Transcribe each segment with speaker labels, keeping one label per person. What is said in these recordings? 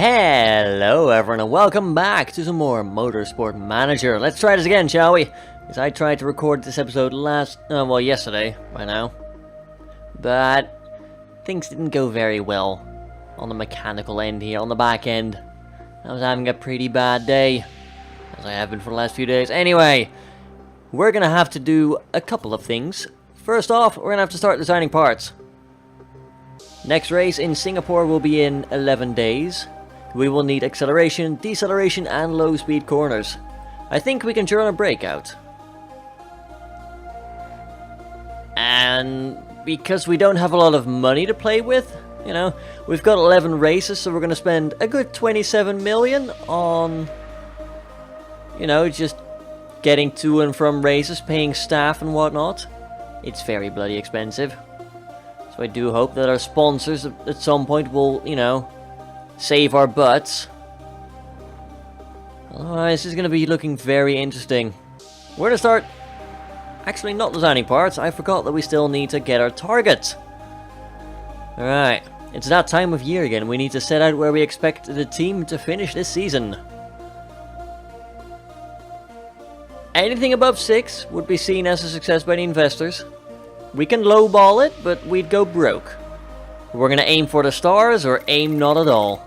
Speaker 1: Hello everyone and welcome back to some more Motorsport Manager. Let's try this again, shall we? Because I tried to record this episode yesterday by now. But things didn't go very well on the mechanical end here, on the back end. I was having a pretty bad day, as I have been for the last few days. Anyway, we're going to have to do a couple of things. First off, we're going to have to start designing parts. Next race in Singapore will be in 11 days. We will need acceleration, deceleration and low speed corners. I think we can churn a brake out. And because we don't have a lot of money to play with, you know, we've got 11 races, so we're going to spend a good 27 million on, you know, just getting to and from races, paying staff and whatnot. It's very bloody expensive. So I do hope that our sponsors at some point will, you know, save our butts. Otherwise, this is going to be looking very interesting. We're going to start actually not designing parts. I forgot that we still need to get our targets. Alright, it's that time of year again. We need to set out where we expect the team to finish this season. Anything above 6 would be seen as a success by the investors. We can lowball it, but we'd go broke. We're gonna aim for the stars, or aim not at all.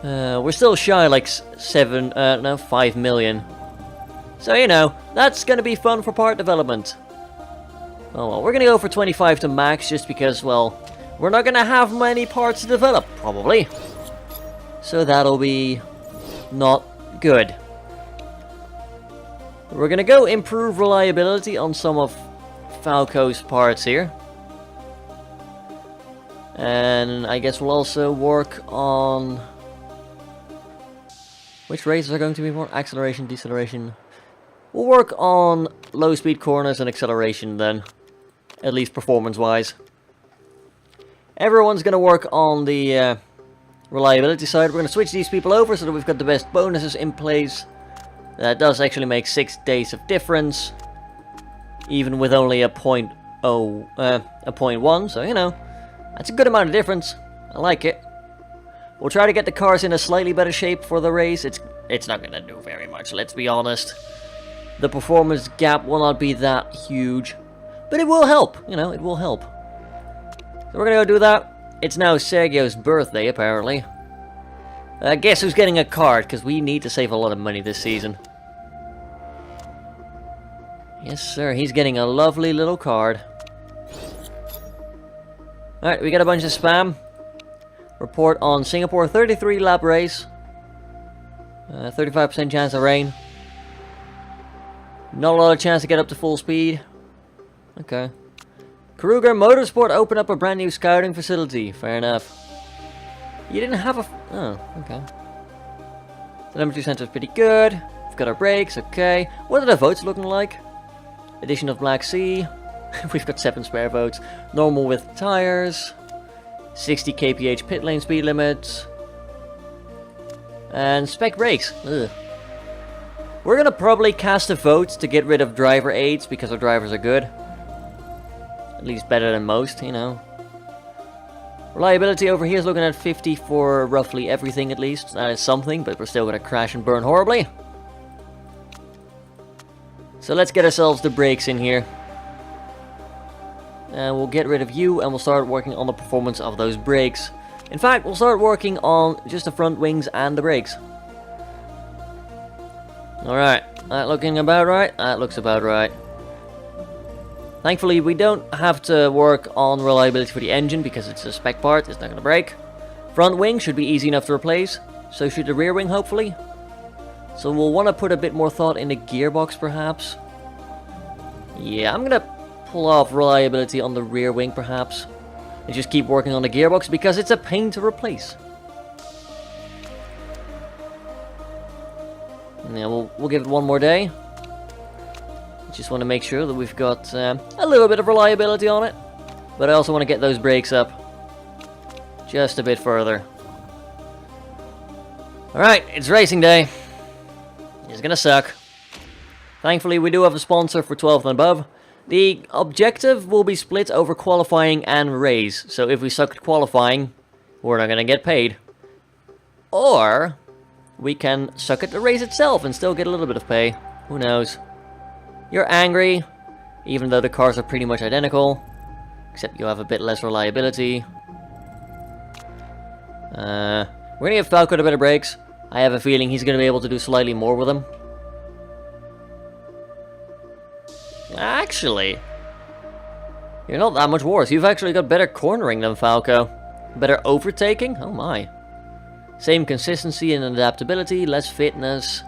Speaker 1: We're still shy like 5 million. So, you know, that's gonna be fun for part development. Oh well, we're gonna go for 25 to max, just because, well, we're not gonna have many parts to develop, probably. So that'll be not good. We're gonna go improve reliability on some of Falco's parts here. And I guess we'll also work on... which races are going to be more? Acceleration, deceleration. We'll work on low speed corners and acceleration then. At least performance wise. Everyone's gonna work on the reliability side. We're gonna switch these people over so that we've got the best bonuses in place. That does actually make 6 days of difference, even with only a 0.1, so you know, that's a good amount of difference. I like it. We'll try to get the cars in a slightly better shape for the race. It's not gonna do very much, let's be honest. The performance gap will not be that huge, but it will help, you know, it will help. So we're gonna go do that. It's now Sergio's birthday, apparently. Guess who's getting a card, because we need to save a lot of money this season. Yes, sir, he's getting a lovely little card. Alright, we got a bunch of spam. Report on Singapore, 33 lap race. 35% chance of rain. Not a lot of chance to get up to full speed. Okay. Kruger Motorsport opened up a brand new scouting facility. Fair enough. You didn't have a... oh, okay. The number 2 center is pretty good. We've got our brakes, okay. What are the votes looking like? Addition of Black Sea. We've got 7 spare votes. Normal with tires. 60 kph pit lane speed limit. And spec brakes. Ugh. We're gonna probably cast a vote to get rid of driver aids because our drivers are good. At least better than most, you know. Reliability over here is looking at 50 for roughly everything at least. That is something, but we're still going to crash and burn horribly. So let's get ourselves the brakes in here. And we'll get rid of you and we'll start working on the performance of those brakes. In fact, we'll start working on just the front wings and the brakes. Alright, that looking about right? That looks about right. Thankfully, we don't have to work on reliability for the engine because it's a spec part, it's not going to break. Front wing should be easy enough to replace, so should the rear wing, hopefully. So we'll want to put a bit more thought in the gearbox, perhaps. Yeah, I'm going to pull off reliability on the rear wing, perhaps. And just keep working on the gearbox because it's a pain to replace. Yeah, we'll give it one more day. Just want to make sure that we've got a little bit of reliability on it. But I also want to get those brakes up just a bit further. Alright, it's racing day. It's gonna suck. Thankfully, we do have a sponsor for 12th and above. The objective will be split over qualifying and race. So if we suck at qualifying, we're not gonna get paid. Or we can suck at the race itself and still get a little bit of pay. Who knows? You're angry, even though the cars are pretty much identical, except you have a bit less reliability. We're gonna give Falco a bit of brakes. I have a feeling he's gonna be able to do slightly more with them. Actually, you're not that much worse. You've actually got better cornering than Falco. Better overtaking? Oh my. Same consistency and adaptability, less fitness,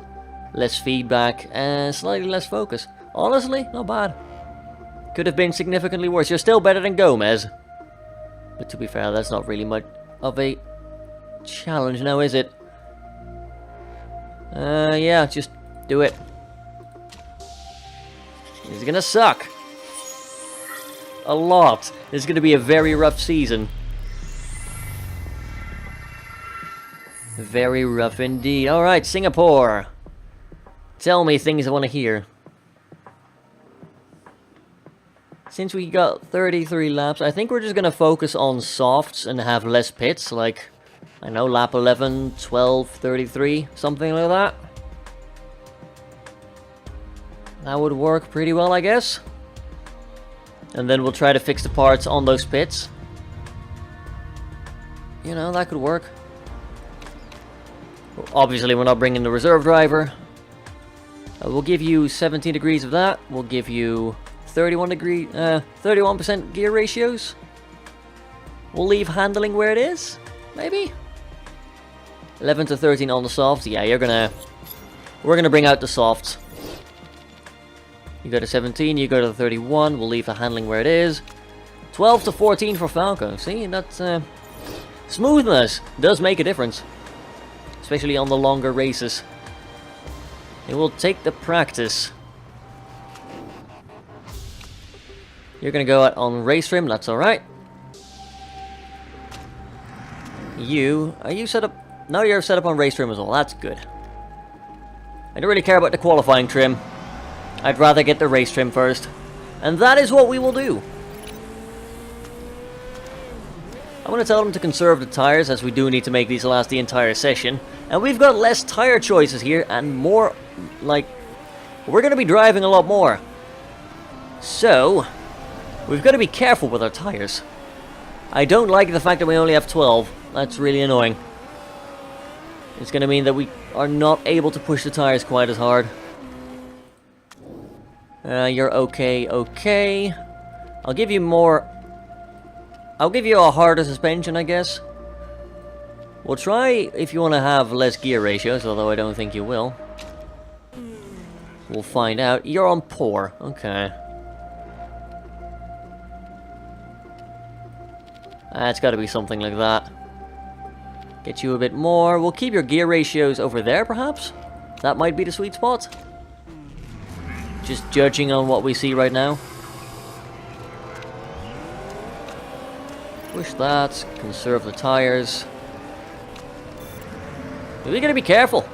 Speaker 1: less feedback, and slightly less focus. Honestly, not bad. Could have been significantly worse. You're still better than Gomez. But to be fair, that's not really much of a challenge now, is it? Yeah, just do it. It's gonna suck. A lot. This is gonna be a very rough season. Very rough indeed. Alright, Singapore. Tell me things I want to hear. Since we got 33 laps, I think we're just gonna focus on softs and have less pits, like, I know, lap 11, 12, 33, something like that. That would work pretty well, I guess. And then we'll try to fix the parts on those pits. You know, that could work. Obviously, we're not bringing the reserve driver. We'll give you 17 degrees of that. We'll give you 31% gear ratios. We'll leave handling where it is, maybe. 11 to 13 on the softs. Yeah, we're gonna bring out the softs. You go to 17, you go to 31. We'll leave the handling where it is. 12 to 14 for Falco. See, that's smoothness does make a difference, especially on the longer races. It will take the practice. You're gonna go out on race trim, that's alright. Are you set up? No, you're set up on race trim as well, that's good. I don't really care about the qualifying trim. I'd rather get the race trim first. And that is what we will do. I'm going to tell them to conserve the tires, as we do need to make these last the entire session. And we've got less tire choices here and more, like, we're going to be driving a lot more. So, we've got to be careful with our tires. I don't like the fact that we only have 12. That's really annoying. It's going to mean that we are not able to push the tires quite as hard. You're okay. I'll give you more... I'll give you a harder suspension, I guess. We'll try if you want to have less gear ratios, although I don't think you will. We'll find out. You're on poor. Okay. It's got to be something like that. Get you a bit more. We'll keep your gear ratios over there, perhaps? That might be the sweet spot. Just judging on what we see right now. Push that. Conserve the tires. We gotta be careful.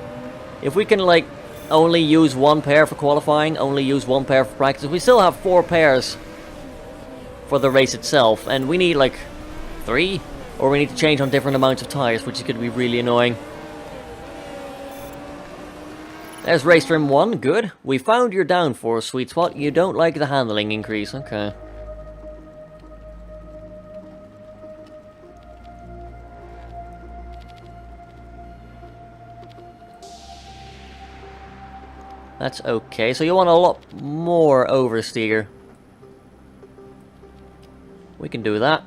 Speaker 1: If we can, like, only use one pair for qualifying, only use one pair for practice, we still have 4 pairs for the race itself, and we need, like, 3, or we need to change on different amounts of tires, which is gonna be really annoying. There's race trim 1, good. We found your downforce sweet spot. You don't like the handling increase, okay. That's okay, so you want a lot more oversteer. We can do that.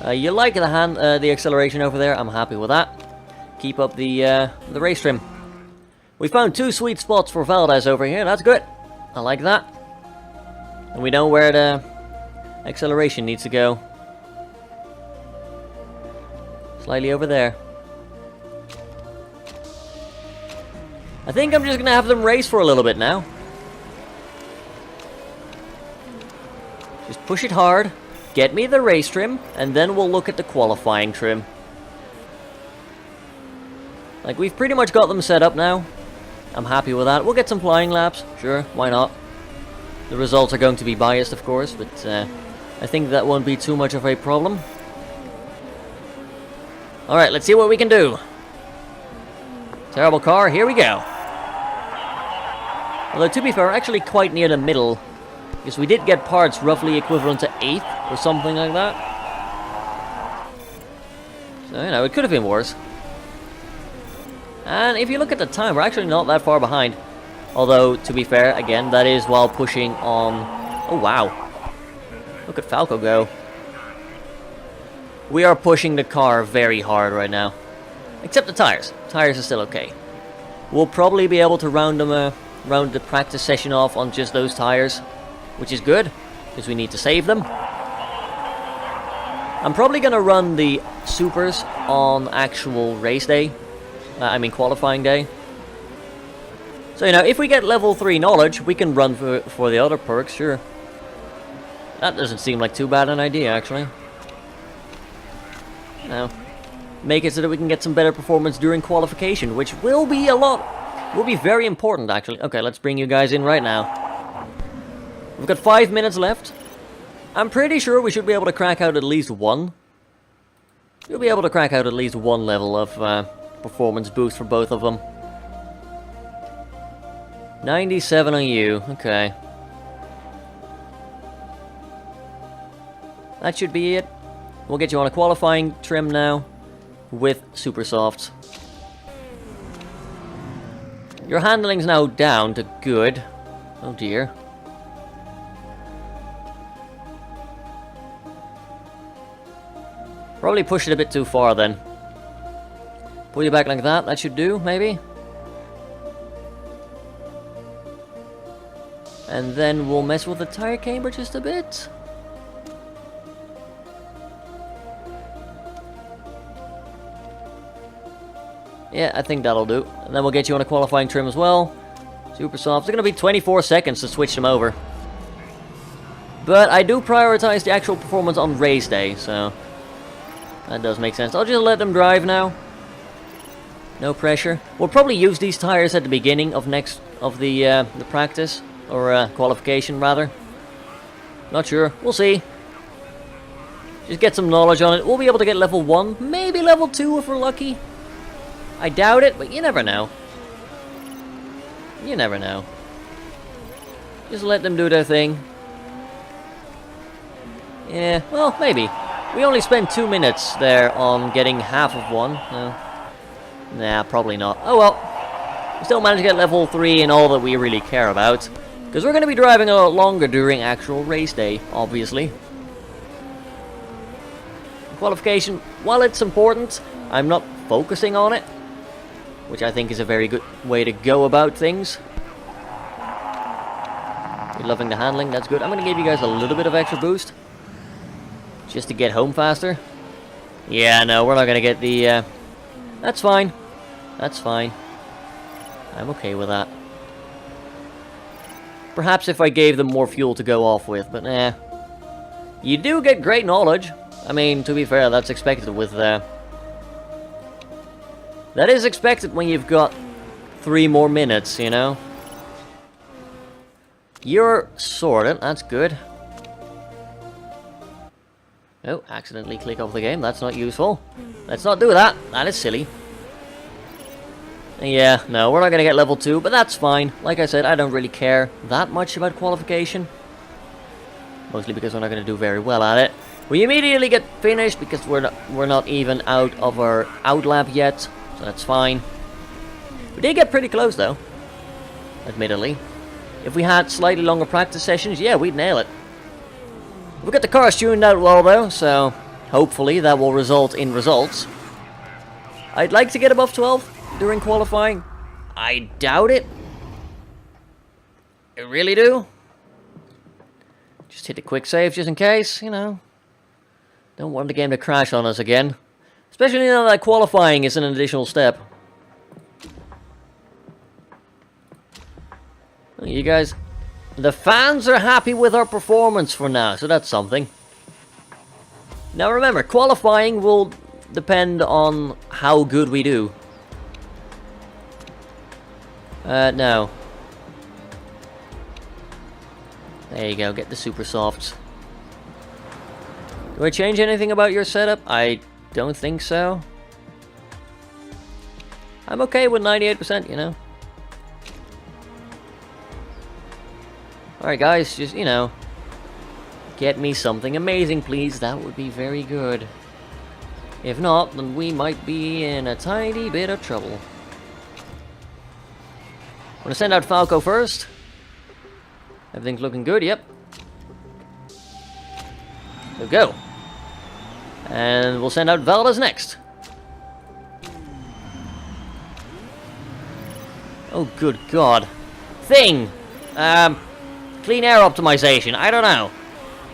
Speaker 1: You like the acceleration over there, I'm happy with that. Keep up the race trim. We found 2 sweet spots for Valdez over here, that's good. I like that. And we know where the acceleration needs to go. Slightly over there. I think I'm just gonna have them race for a little bit now. Just push it hard, get me the race trim, and then we'll look at the qualifying trim. Like, we've pretty much got them set up now. I'm happy with that. We'll get some flying laps, sure, why not? The results are going to be biased, of course, but I think that won't be too much of a problem. Alright, let's see what we can do. Terrible car, here we go. Although, to be fair, we're actually quite near the middle. Because we did get parts roughly equivalent to 8th or something like that. So, you know, it could have been worse. And if you look at the time, we're actually not that far behind. Although, to be fair, again, that is while pushing on... Oh, wow. Look at Falco go. We are pushing the car very hard right now. Except the tires. Tires are still okay. We'll probably be able to round the practice session off on just those tires. Which is good, because we need to save them. I'm probably going to run the supers on actual race day. I mean qualifying day. So, you know, if we get level 3 knowledge, we can run for the other perks, sure. That doesn't seem like too bad an idea, actually. Now, make it so that we can get some better performance during qualification, which will be very important, actually. Okay, let's bring you guys in right now. We've got 5 minutes left. I'm pretty sure we should be able to crack out at least one. We'll be able to crack out at least one level of performance boost for both of them. 97 on you. Okay. That should be it. We'll get you on a qualifying trim now with super softs. Your handling's now down to good. Oh dear. Probably pushed it a bit too far then. Pull you back like that, that should do, maybe? And then we'll mess with the tire camber just a bit. Yeah, I think that'll do. And then we'll get you on a qualifying trim as well. Super soft. It's going to be 24 seconds to switch them over. But I do prioritize the actual performance on race day, so... that does make sense. I'll just let them drive now. No pressure. We'll probably use these tires at the beginning of the practice. Or qualification, rather. Not sure. We'll see. Just get some knowledge on it. We'll be able to get level 1. Maybe level 2 if we're lucky. I doubt it, but you never know. You never know. Just let them do their thing. Yeah, well, maybe. We only spent 2 minutes there on getting half of one. No. Nah, probably not. Oh well. We still managed to get level 3 in all that we really care about. Because we're going to be driving a lot longer during actual race day, obviously. Qualification, while it's important, I'm not focusing on it. Which I think is a very good way to go about things. You're loving the handling, that's good. I'm going to give you guys a little bit of extra boost. Just to get home faster. Yeah, no, we're not going to get the... That's fine. That's fine. I'm okay with that. Perhaps if I gave them more fuel to go off with, but nah. You do get great knowledge. I mean, to be fair, that's expected with... that is expected when you've got 3 more minutes, you know? You're sorted, that's good. Oh, accidentally click off the game, that's not useful. Let's not do that, that is silly. Yeah, no, we're not going to get level 2, but that's fine. Like I said, I don't really care that much about qualification. Mostly because we're not going to do very well at it. We immediately get finished because we're not even out of our outlap yet. So that's fine. We did get pretty close though. Admittedly. If we had slightly longer practice sessions, yeah, we'd nail it. We've got the cars tuned out well though, so hopefully that will result in results. I'd like to get above 12 during qualifying. I doubt it. I really do. Just hit a quick save just in case, you know. Don't want the game to crash on us again. Especially now that qualifying is an additional step. You guys, the fans are happy with our performance for now, so that's something. Now remember, qualifying will depend on how good we do. No. There you go, get the super softs. Do I change anything about your setup? I don't think so. I'm okay with 98%, you know. Alright guys, just, you know, get me something amazing, please. That would be very good. If not, then we might be in a tiny bit of trouble. I'm gonna send out Falco first. Everything's looking good, yep. So go. And we'll send out Valdes next. Oh, good God. Thing! Clean air optimization, I don't know.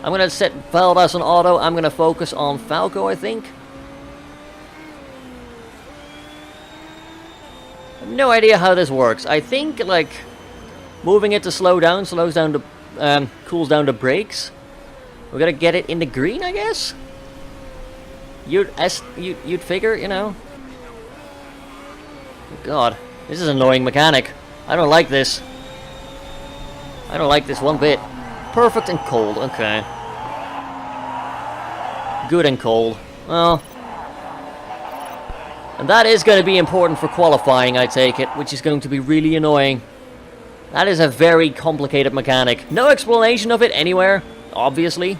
Speaker 1: I'm gonna set Valdes on auto. I'm gonna focus on Falco, I think. I have no idea how this works. I think, like, moving it to slows down to, cools down the brakes. We're gonna get it in the green, I guess? You'd figure, you know. God, this is an annoying mechanic. I don't like this. I don't like this one bit. Perfect and cold, okay. Good and cold. Well. And that is going to be important for qualifying, I take it, which is going to be really annoying. That is a very complicated mechanic. No explanation of it anywhere, obviously.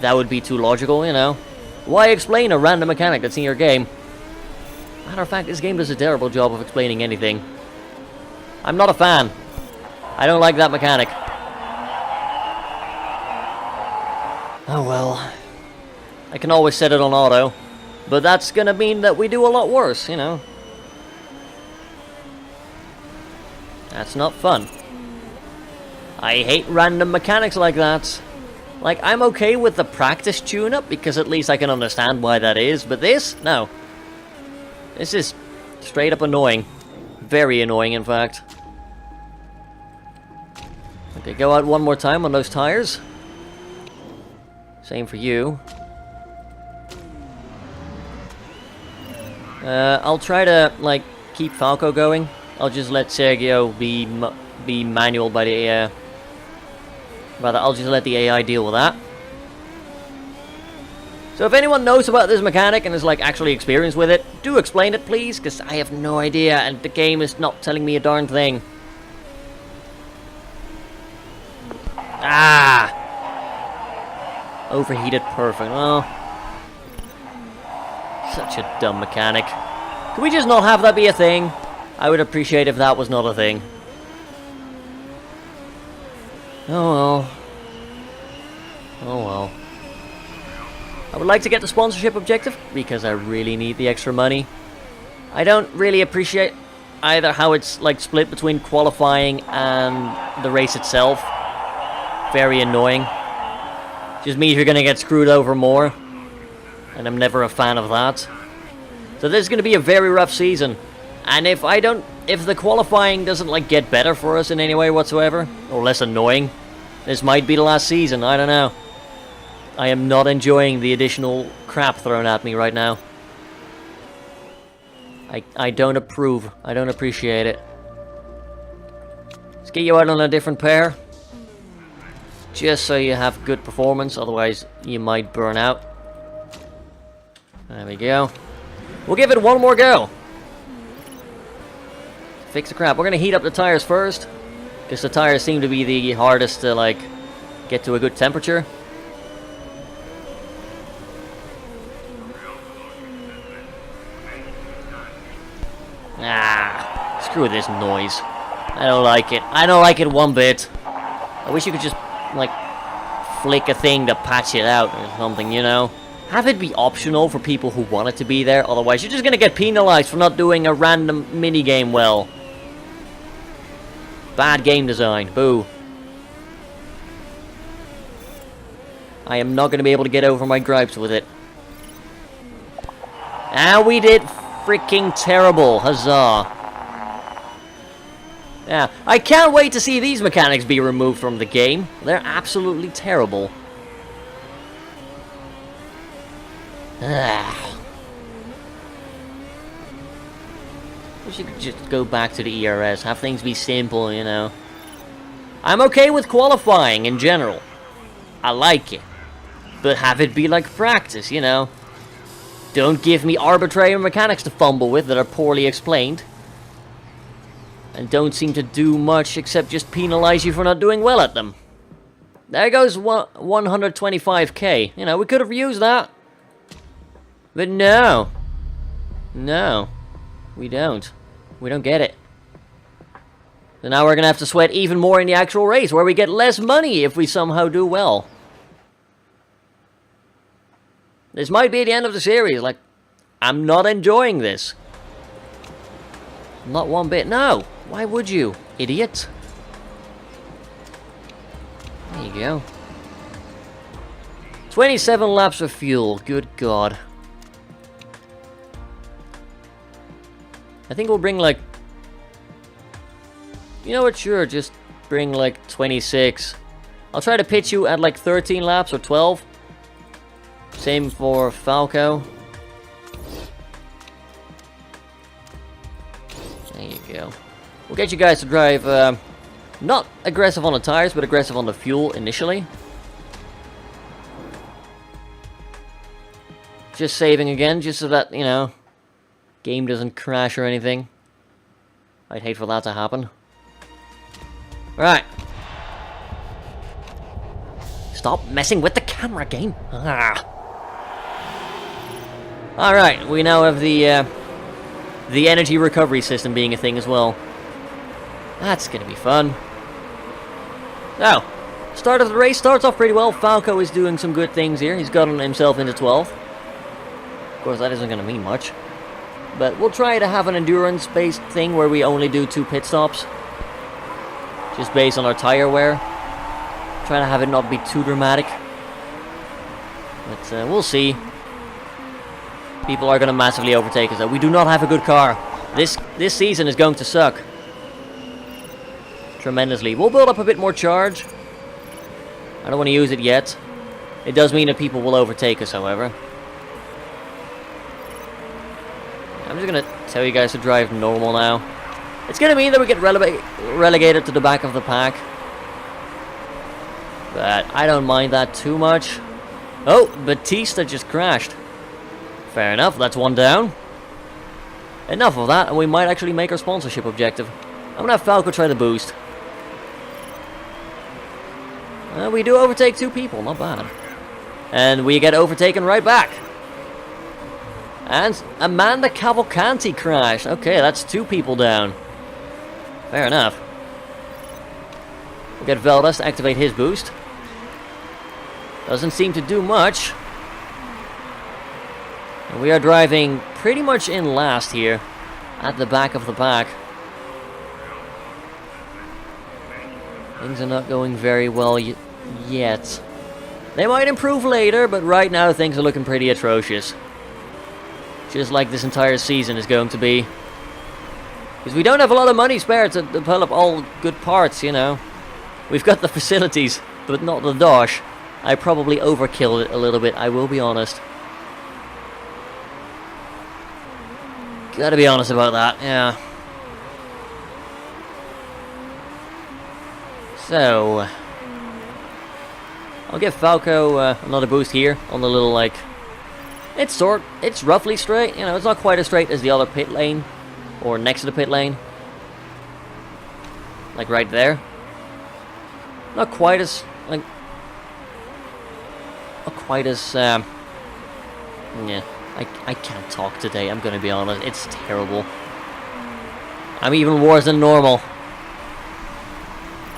Speaker 1: That would be too logical, you know. Why explain a random mechanic that's in your game? Matter of fact, this game does a terrible job of explaining anything. I'm not a fan. I don't like that mechanic. Oh well. I can always set it on auto. But that's gonna mean that we do a lot worse, you know. That's not fun. I hate random mechanics like that. Like, I'm okay with the practice tune-up, because at least I can understand why that is. But this? No. This is straight up annoying. Very annoying, in fact. Okay, go out one more time on those tires. Same for you. I'll try to, like, keep Falco going. I'll just let Sergio be manual by the, rather, I'll just let the AI deal with that. So if anyone knows about this mechanic and is, like, actually experienced with it, do explain it, please, because I have no idea, and the game is not telling me a darn thing. Ah! Overheated, perfect. Oh. Such a dumb mechanic. Can we just not have that be a thing? I would appreciate if that was not a thing. Oh well. Oh well. I would like to get the sponsorship objective, because I really need the extra money. I don't really appreciate either how it's, like, split between qualifying and the race itself. Very annoying. Just means you're gonna get screwed over more. And I'm never a fan of that. So this is gonna be a very rough season. And if the qualifying doesn't, like, get better for us in any way whatsoever, or less annoying, this might be the last season, I don't know. I am not enjoying the additional crap thrown at me right now. I don't approve. I don't appreciate it. Let's get you out on a different pair. Just so you have good performance, otherwise you might burn out. There we go. We'll give it one more go. Fix the crap. We're gonna heat up the tires first, because the tires seem to be the hardest to, like, get to a good temperature. Ah, screw this noise. I don't like it. I don't like it one bit. I wish you could just, like, flick a thing to patch it out or something, you know? Have it be optional for people who want it to be there, otherwise you're just gonna get penalized for not doing a random minigame well. Bad game design. Boo. I am not gonna be able to get over my gripes with it. And we did freaking terrible. Huzzah. Yeah, I can't wait to see these mechanics be removed from the game. They're absolutely terrible. Wish you could just go back to the ERS, have things be simple, you know. I'm okay with qualifying in general. I like it. But have it be like practice, you know. Don't give me arbitrary mechanics to fumble with that are poorly explained. And don't seem to do much except just penalize you for not doing well at them. There goes 125k. You know, we could have used that. But no. No. We don't. We don't get it. So now we're going to have to sweat even more in the actual race, where we get less money if we somehow do well. This might be the end of the series. Like, I'm not enjoying this. Not one bit. No. Why would you, idiot? There you go. 27 laps of fuel. Good God. I think we'll bring like... You know what? Sure, just bring like 26. I'll try to pitch you at like 13 laps or 12. Same for Falco. There you go. We'll get you guys to drive, not aggressive on the tires, but aggressive on the fuel initially. Just saving again, just so that, you know, game doesn't crash or anything. I'd hate for that to happen. Right. Stop messing with the camera, game. Ah. Alright, we now have the energy recovery system being a thing as well. That's gonna be fun. Now, start of the race starts off pretty well. Falco is doing some good things here. He's gotten himself into 12th. Of course, that isn't gonna mean much. But we'll try to have an endurance-based thing where we only do 2 pit stops. Just based on our tire wear. Try to have it not be too dramatic. But we'll see. People are going to massively overtake us though. We do not have a good car. This season is going to suck. Tremendously. We'll build up a bit more charge. I don't want to use it yet. It does mean that people will overtake us, however. I'm just going to tell you guys to drive normal now. It's going to mean that we get relegated to the back of the pack. But I don't mind that too much. Oh, Batista just crashed. Fair enough, that's one down. Enough of that, and we might actually make our sponsorship objective. I'm gonna have Falco try the boost. We do overtake 2 people, not bad. And we get overtaken right back. And Amanda Cavalcanti crashed. Okay, that's 2 people down. Fair enough. We'll get Veldas to activate his boost. Doesn't seem to do much. And we are driving pretty much in last here, at the back of the pack. Things are not going very well yet. They might improve later, but right now things are looking pretty atrocious. Just like this entire season is going to be. Because we don't have a lot of money spare to develop all good parts, you know. We've got the facilities, but not the dosh. I probably overkilled it a little bit, I will be honest. Gotta be honest about that, yeah. So, I'll give Falco another boost here on the little, like, it's roughly straight, you know, it's not quite as straight as the other pit lane, or next to the pit lane. Like right there. Not quite as, like, not quite as, yeah. I can't talk today, I'm gonna be honest. It's terrible. I'm even worse than normal.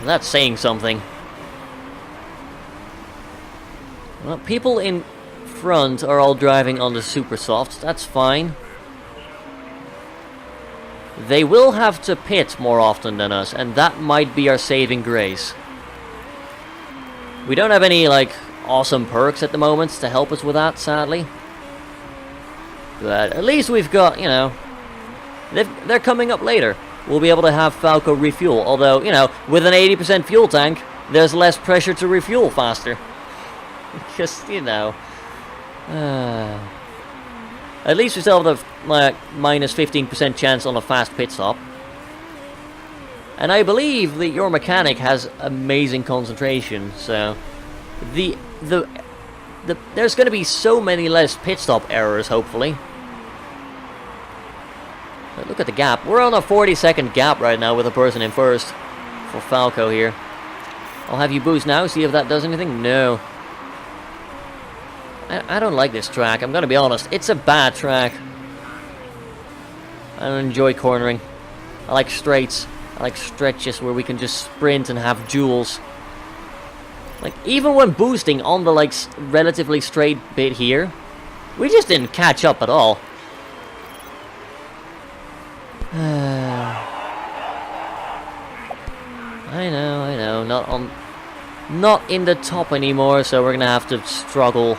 Speaker 1: That's saying something. Well, people in front are all driving on the super softs. That's fine. They will have to pit more often than us, and that might be our saving grace. We don't have any, like, awesome perks at the moment to help us with that, sadly. But at least we've got, you know, they're coming up later. We'll be able to have Falco refuel. Although, you know, with an 80% fuel tank, there's less pressure to refuel faster. Just, you know. At least we still have the minus 15% chance on a fast pit stop. And I believe that your mechanic has amazing concentration, so... The there's going to be so many less pit stop errors, hopefully. But look at the gap. We're on a 40-second gap right now with a person in first for Falco here. I'll have you boost now, see if that does anything. No. I don't like this track, I'm going to be honest. It's a bad track. I don't enjoy cornering. I like straights. I like stretches where we can just sprint and have duels. Like, even when boosting on the, like, relatively straight bit here, we just didn't catch up at all. I know. Not in the top anymore, so we're gonna have to struggle.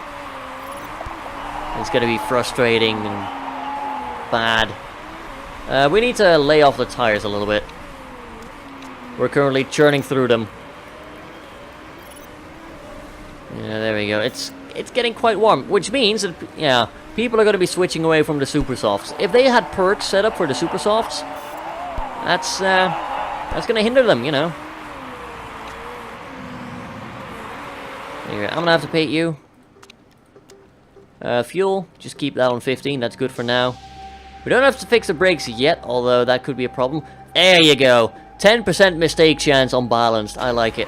Speaker 1: It's gonna be frustrating and bad. We need to lay off the tires a little bit. We're currently churning through them. Yeah, there we go. It's getting quite warm, which means that, yeah, people are going to be switching away from the super softs. If they had perks set up for the super softs, that's going to hinder them, you know. Here, I'm going to have to pay you. Fuel, just keep that on 15. That's good for now. We don't have to fix the brakes yet, although that could be a problem. There you go. 10% mistake chance on balanced. I like it.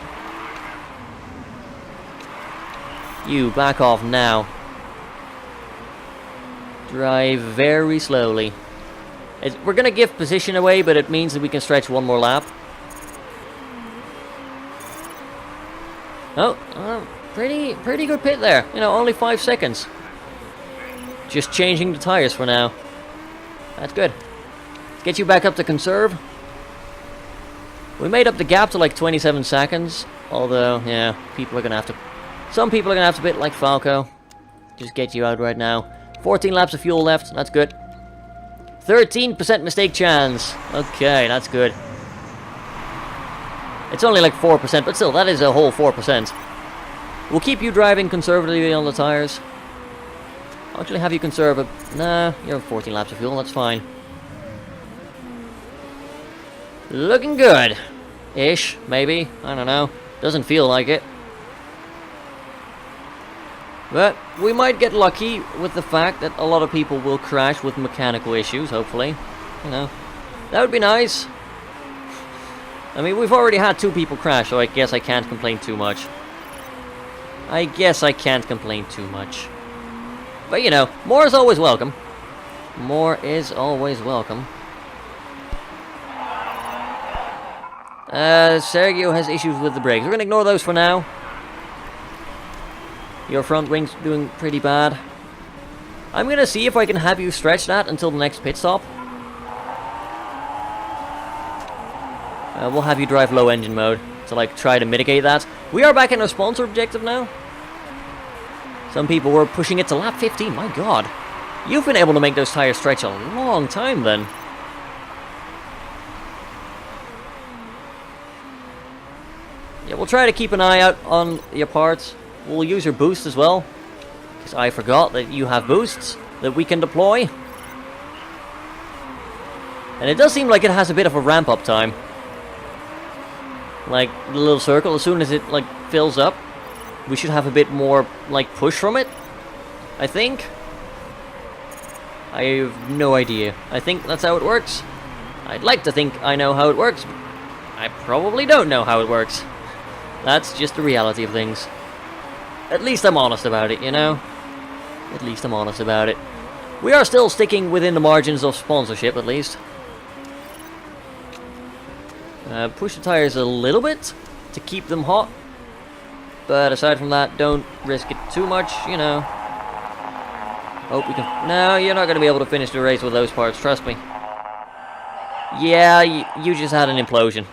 Speaker 1: You, back off now. Drive very slowly. We're going to give position away, but it means that we can stretch one more lap. Oh, pretty good pit there. You know, only 5 seconds. Just changing the tires for now. That's good. Let's get you back up to conserve. We made up the gap to like 27 seconds. Although, yeah, people are going to have to... Some people are going to have to pit like Falco. Just get you out right now. 14 laps of fuel left. That's good. 13% mistake chance. Okay, that's good. It's only like 4%, but still, that is a whole 4%. We'll keep you driving conservatively on the tires. I'll actually have you conserve a... Nah, you're 14 laps of fuel. That's fine. Looking good. Ish, maybe. I don't know. Doesn't feel like it. But we might get lucky with the fact that a lot of people will crash with mechanical issues, hopefully. You know, that would be nice. I mean, we've already had 2 people crash, so I guess I can't complain too much. But, you know, more is always welcome. More is always welcome. Sergio has issues with the brakes. We're going to ignore those for now. Your front wing's doing pretty bad. I'm going to see if I can have you stretch that until the next pit stop. We'll have you drive low engine mode to like try to mitigate that. We are back in our sponsor objective now. Some people were pushing it to lap 15. My god. You've been able to make those tires stretch a long time then. Yeah, we'll try to keep an eye out on your parts. We'll use your boost as well, because I forgot that you have boosts that we can deploy. And it does seem like it has a bit of a ramp-up time. Like, the little circle, as soon as it, like, fills up, we should have a bit more, like, push from it, I think. I have no idea. I think that's how it works. I'd like to think I know how it works. I probably don't know how it works. That's just the reality of things. At least I'm honest about it, you know? At least I'm honest about it. We are still sticking within the margins of sponsorship, at least. Push the tires a little bit to keep them hot. But aside from that, don't risk it too much, you know. Hope we can... No, you're not going to be able to finish the race with those parts, trust me. Yeah, you just had an implosion.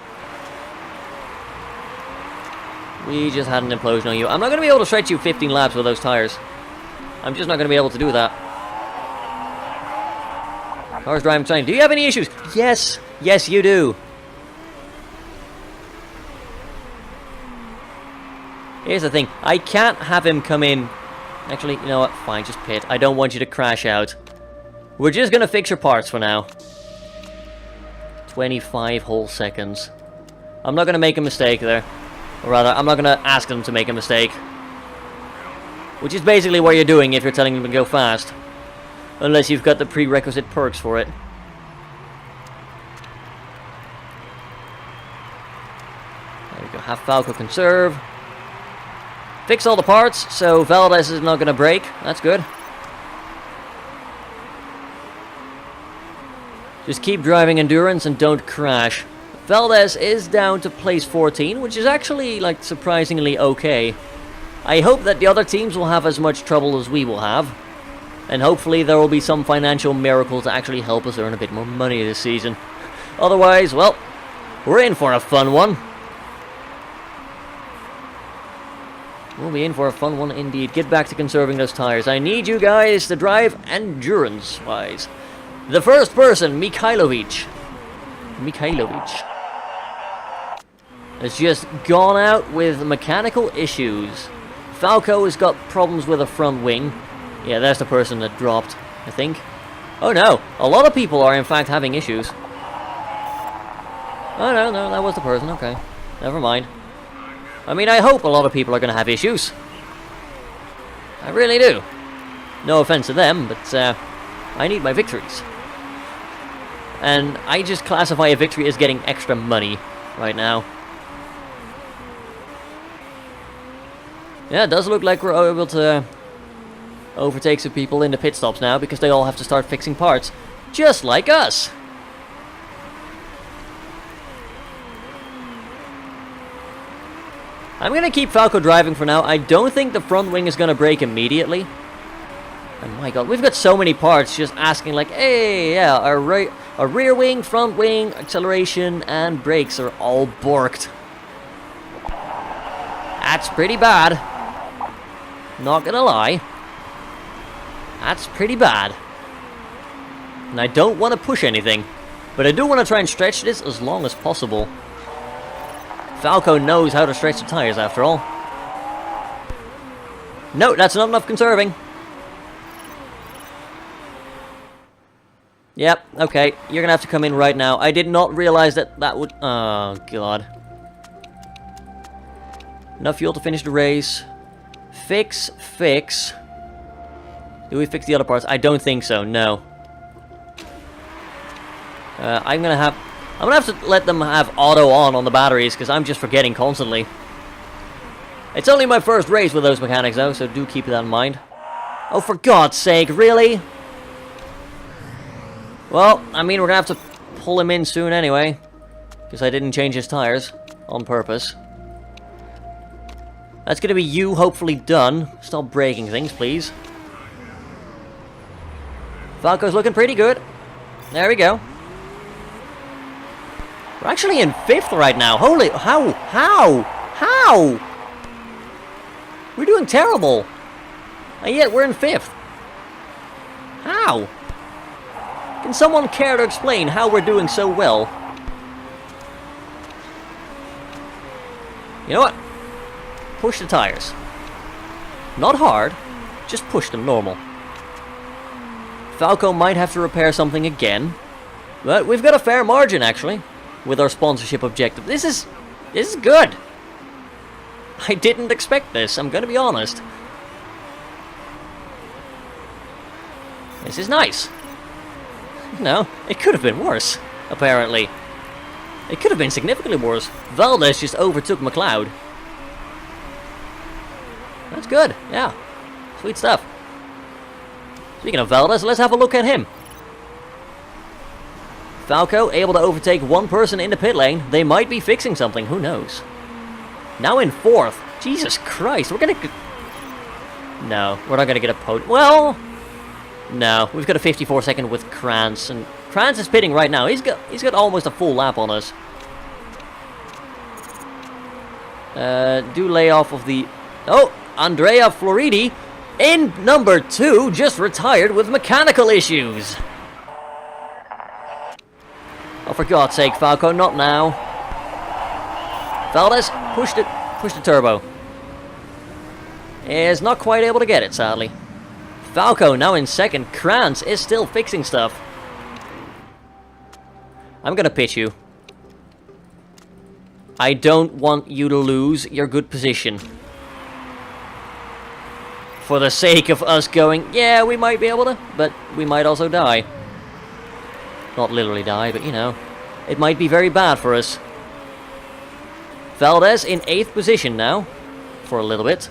Speaker 1: We just had an implosion on you. I'm not going to be able to stretch you 15 laps with those tires. I'm just not going to be able to do that. Car's driving fine. Do you have any issues? Yes. Yes, you do. Here's the thing. I can't have him come in. Actually, you know what? Fine, just pit. I don't want you to crash out. We're just going to fix your parts for now. 25 whole seconds. I'm not going to make a mistake there. Or rather, I'm not going to ask them to make a mistake. Which is basically what you're doing if you're telling them to go fast. Unless you've got the prerequisite perks for it. There we go, have Falco conserve. Fix all the parts, so Valdez is not going to break. That's good. Just keep driving endurance and don't crash. Valdez is down to place 14, which is actually, like, surprisingly okay. I hope that the other teams will have as much trouble as we will have. And hopefully there will be some financial miracle to actually help us earn a bit more money this season. Otherwise, well, we're in for a fun one. We'll be in for a fun one indeed. Get back to conserving those tires. I need you guys to drive endurance-wise. The first person, Mikhailovic, has just gone out with mechanical issues. Falco has got problems with a front wing. Yeah, that's the person that dropped, I think. Oh no, a lot of people are in fact having issues. Oh no, that was the person, okay. Never mind. I mean, I hope a lot of people are going to have issues. I really do. No offense to them, but I need my victories. And I just classify a victory as getting extra money right now. Yeah, it does look like we're able to overtake some people in the pit stops now, because they all have to start fixing parts. Just like us! I'm going to keep Falco driving for now. I don't think the front wing is going to break immediately. Oh my god, we've got so many parts just asking like, hey, yeah, our rear wing, front wing, acceleration, and brakes are all borked. That's pretty bad. Not gonna lie. That's pretty bad. And I don't want to push anything, but I do want to try and stretch this as long as possible. Falco knows how to stretch the tires after all. No, that's not enough conserving. Yep, okay, you're gonna have to come in right now. I did not realize that would... Oh, god. Enough fuel to finish the race. Fix. Do we fix the other parts? I don't think so, no. I'm gonna have to let them have auto on the batteries, because I'm just forgetting constantly. It's only my first race with those mechanics, though, so do keep that in mind. Oh, for God's sake, really? Well, I mean, we're gonna have to pull him in soon anyway, because I didn't change his tires on purpose. That's gonna be you, hopefully done. Stop breaking things, please. Falco's looking pretty good. There we go. We're actually in 5th right now. Holy... How? We're doing terrible. And yet we're in 5th. How? Can someone care to explain how we're doing so well? You know what? Push the tires. Not hard. Just push them normal. Falco might have to repair something again. But we've got a fair margin, actually, with our sponsorship objective. This is good. I didn't expect this, I'm gonna be honest. This is nice. No, it could have been worse, apparently. It could have been significantly worse. Valdez just overtook McLeod. That's good, yeah. Sweet stuff. Speaking of Valdez, let's have a look at him. Falco able to overtake one person in the pit lane. They might be fixing something, who knows. Now in 4th. Jesus Christ, we're gonna... No, we're not gonna get a podium. Well... No, we've got a 54-second with Kranz, and Kranz is pitting right now. He's got almost a full lap on us. Do lay off of the... Oh, Andrea Floridi in number 2 just retired with mechanical issues. Oh, for God's sake, Falco, not now. Valdez, push the turbo. Is not quite able to get it, sadly. Falco now in 2nd. Kranz is still fixing stuff. I'm gonna pitch you. I don't want you to lose your good position. For the sake of us going, yeah, we might be able to, but we might also die. Not literally die, but you know, it might be very bad for us. Valdez in 8th position now, for a little bit.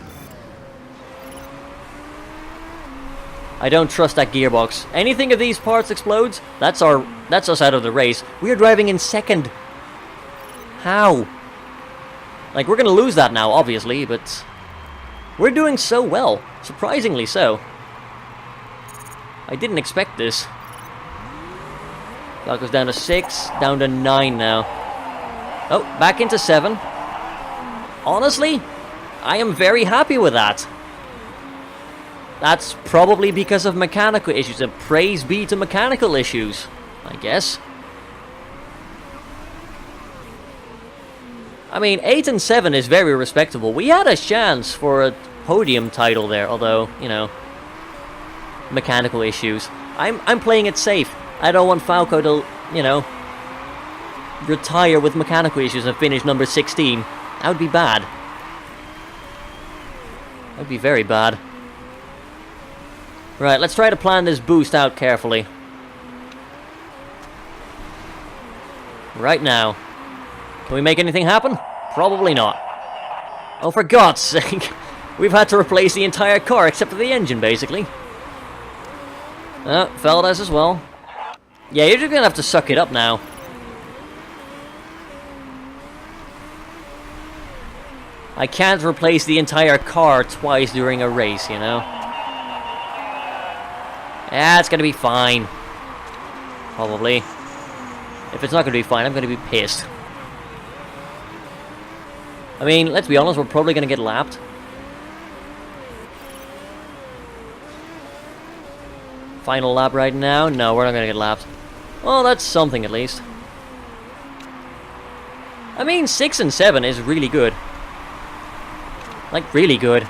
Speaker 1: I don't trust that gearbox. Anything of these parts explodes, that's us out of the race. We are driving in 2nd. How? Like, we're gonna lose that now, obviously, but we're doing so well. Surprisingly so. I didn't expect this. That goes down to 6, down to 9 now. Oh, back into 7. Honestly, I am very happy with that. That's probably because of mechanical issues, and praise be to mechanical issues, I guess. I mean, 8 and 7 is very respectable. We had a chance for a podium title there, although, you know, mechanical issues. I'm playing it safe. I don't want Falco to, you know, retire with mechanical issues and finish number 16. That would be bad. That would be very bad. Right, let's try to plan this boost out carefully. Right now. Can we make anything happen? Probably not. Oh, for God's sake. We've had to replace the entire car except for the engine, basically. Valdez as well. Yeah, you're just gonna have to suck it up now. I can't replace the entire car twice during a race, you know? Yeah, it's gonna be fine. Probably. If it's not gonna be fine, I'm gonna be pissed. I mean, let's be honest, we're probably gonna get lapped. Final lap right now? No, we're not gonna get lapped. Well, that's something at least. I mean, 6 and 7 is really good. Like, really good.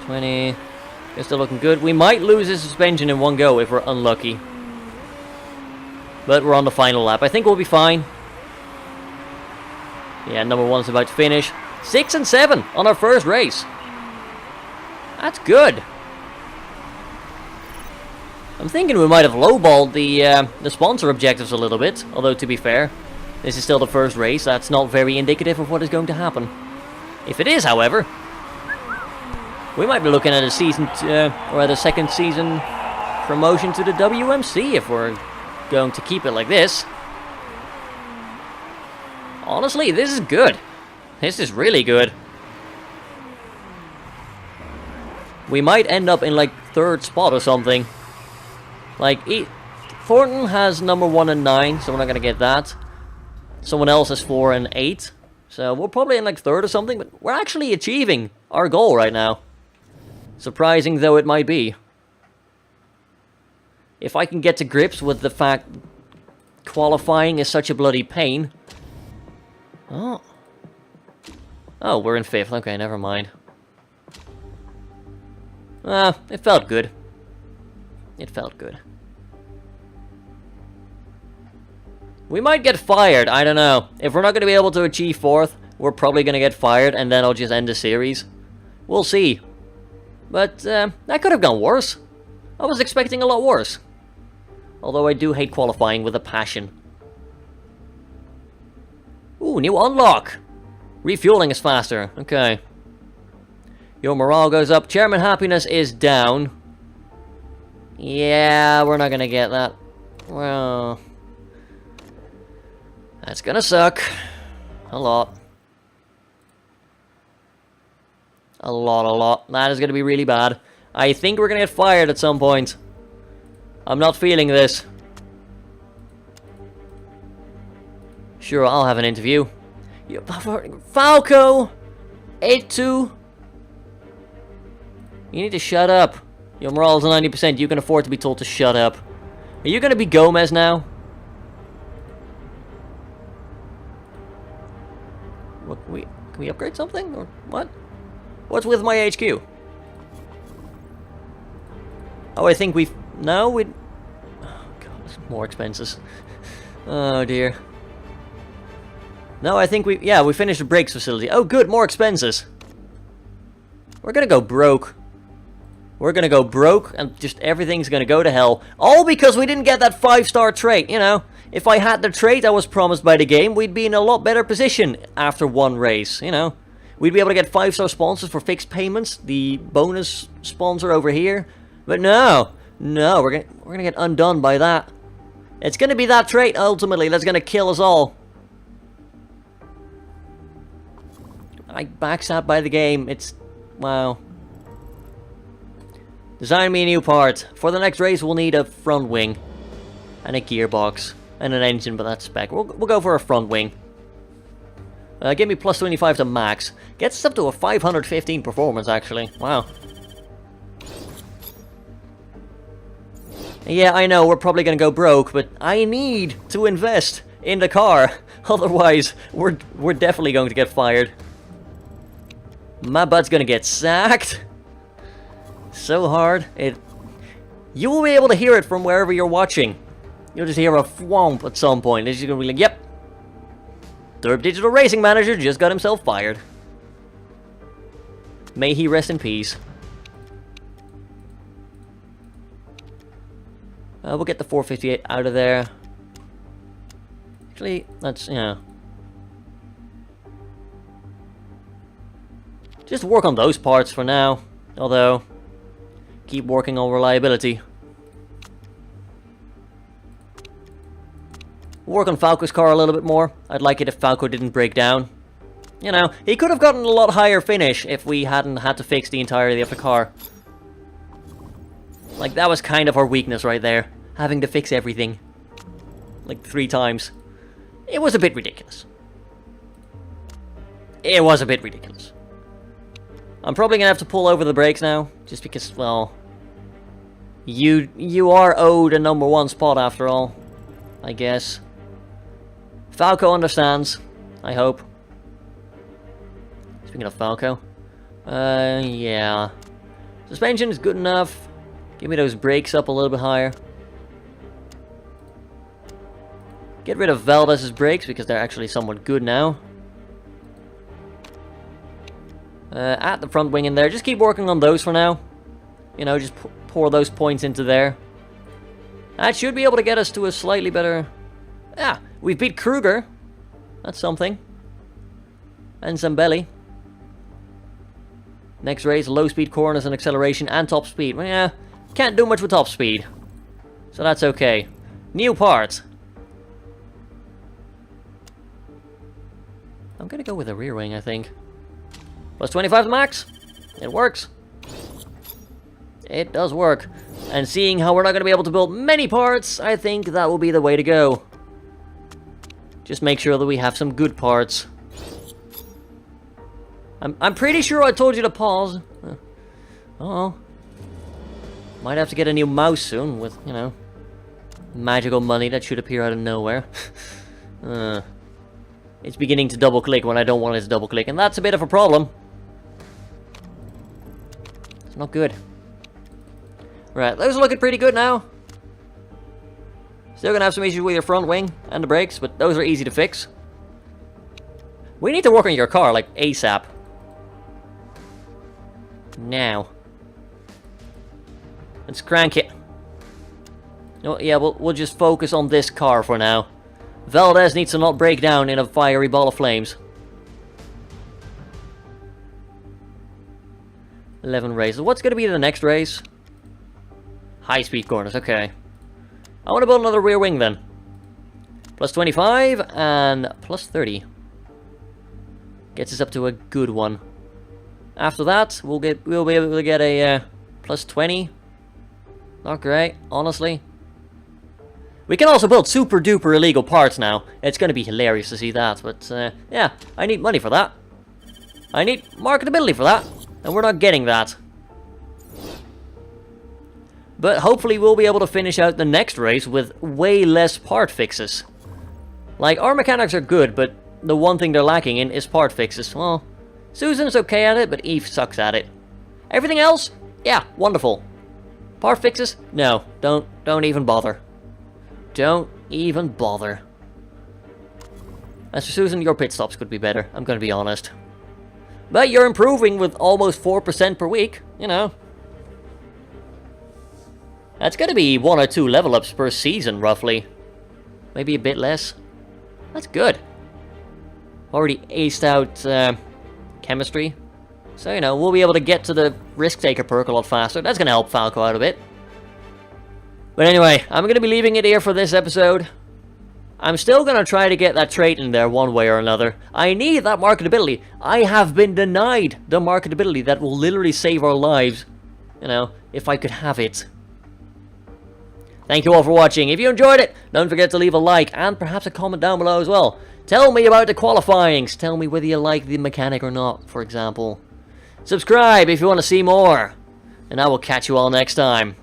Speaker 1: You're still looking good. We might lose the suspension in one go if we're unlucky. But we're on the final lap. I think we'll be fine. Yeah, number 1's about to finish. 6 and 7 on our first race. That's good. I'm thinking we might have lowballed the sponsor objectives a little bit. Although, to be fair, this is still the first race. That's not very indicative of what is going to happen. If it is, however, we might be looking at a season, or at a second season promotion to the WMC if we're going to keep it like this. Honestly, this is good. This is really good. We might end up in like 3rd spot or something. Like, Thornton has number 1 and 9, so we're not going to get that. Someone else has 4 and 8. So we're probably in like 3rd or something, but we're actually achieving our goal right now. Surprising though it might be. If I can get to grips with the fact qualifying is such a bloody pain. Oh. Oh, we're in 5th. Okay, never mind. It felt good. It felt good. We might get fired, I don't know. If we're not going to be able to achieve 4th, we're probably going to get fired and then I'll just end the series. We'll see. But, that could have gone worse. I was expecting a lot worse. Although I do hate qualifying with a passion. Ooh, new unlock! Refueling is faster. Okay. Your morale goes up. Chairman happiness is down. Yeah, we're not gonna get that. Well, that's gonna suck. A lot. A lot. That is gonna be really bad. I think we're gonna get fired at some point. I'm not feeling this. Sure, I'll have an interview. Falco! 8-2. You need to shut up. Your morale is 90%. You can afford to be told to shut up. Are you gonna be Gomez now? What, can we upgrade something? Or what? What's with my HQ? Oh, I think we've... No, we... Oh, God, more expenses. Oh, dear. No, I think we finished the brakes facility. Oh, good, more expenses. We're gonna go broke. We're gonna go broke, and just everything's gonna go to hell. All because we didn't get that 5-star trait, you know. If I had the trait that was promised by the game, we'd be in a lot better position after one race, you know. We'd be able to get 5-star sponsors for fixed payments, the bonus sponsor over here. But no, we're gonna get undone by that. It's gonna be that trait, ultimately, that's gonna kill us all. I backstabbed by the game, it's... wow. Design me a new part. For the next race, we'll need a front wing. And a gearbox. And an engine with that spec. We'll go for a front wing. Give me plus 25 to max. Gets us up to a 515 performance, actually. Wow. Yeah, I know, we're probably gonna go broke, but I need to invest in the car. Otherwise, we're definitely going to get fired. My butt's gonna get sacked. So hard. You will be able to hear it from wherever you're watching. You'll just hear a thwomp at some point. It's just gonna be like, yep. Derpdigital Racing Manager just got himself fired. May he rest in peace. We'll get the 458 out of there. Actually, that's, yeah. Just work on those parts for now. Although, keep working on reliability. Work on Falco's car a little bit more. I'd like it if Falco didn't break down. You know, he could have gotten a lot higher finish if we hadn't had to fix the entirety of the car. Like, that was kind of our weakness right there. Having to fix everything. Like, 3 times. It was a bit ridiculous. It was a bit ridiculous. I'm probably gonna have to pull over the brakes now. Just because, well... You are owed a #1 spot after all. I guess. Falco understands. I hope. Speaking of Falco. Yeah. Suspension is good enough. Give me those brakes up a little bit higher. Get rid of Valdez's brakes because they're actually somewhat good now. Add the front wing in there. Just keep working on those for now. You know, just pour those points into there. That should be able to get us to a slightly better... Yeah, we beat Kruger. That's something. And Zambelli. Next race, low speed corners and acceleration and top speed. Well, yeah, can't do much with top speed. So that's okay. New parts. I'm gonna go with a rear wing, I think. Plus 25 to max. It works. It does work. And seeing how we're not going to be able to build many parts, I think that will be the way to go. Just make sure that we have some good parts. I'm pretty sure I told you to pause. Oh. Might have to get a new mouse soon with, you know, magical money that should appear out of nowhere. It's beginning to double click when I don't want it to double click, and that's a bit of a problem. It's not good. Right, those are looking pretty good now. Still gonna have some issues with your front wing and the brakes, but those are easy to fix. We need to work on your car, like, ASAP. Now. Let's crank it. No, yeah, we'll just focus on this car for now. Valdez needs to not break down in a fiery ball of flames. 11 races. What's gonna be the next race? High-speed corners, okay. I want to build another rear wing then. Plus 25 and plus 30. Gets us up to a good one. After that, we'll be able to get a plus 20. Not great, honestly. We can also build super duper illegal parts now. It's going to be hilarious to see that, but yeah, I need money for that. I need marketability for that, and we're not getting that. But hopefully we'll be able to finish out the next race with way less part fixes. Like, our mechanics are good, but the one thing they're lacking in is part fixes. Well, Susan's okay at it, but Eve sucks at it. Everything else? Yeah, wonderful. Part fixes? No, don't even bother. Don't even bother. As for Susan, your pit stops could be better, I'm going to be honest. But you're improving with almost 4% per week, you know. That's going to be 1 or 2 level ups per season, roughly. Maybe a bit less. That's good. Already aced out chemistry. So, you know, we'll be able to get to the risk taker perk a lot faster. That's going to help Falco out a bit. But anyway, I'm going to be leaving it here for this episode. I'm still going to try to get that trait in there one way or another. I need that marketability. I have been denied the marketability that will literally save our lives. You know, if I could have it. Thank you all for watching. If you enjoyed it, don't forget to leave a like and perhaps a comment down below as well. Tell me about the qualifyings. Tell me whether you like the mechanic or not, for example. Subscribe if you want to see more. And I will catch you all next time.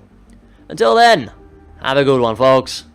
Speaker 1: Until then, have a good one, folks.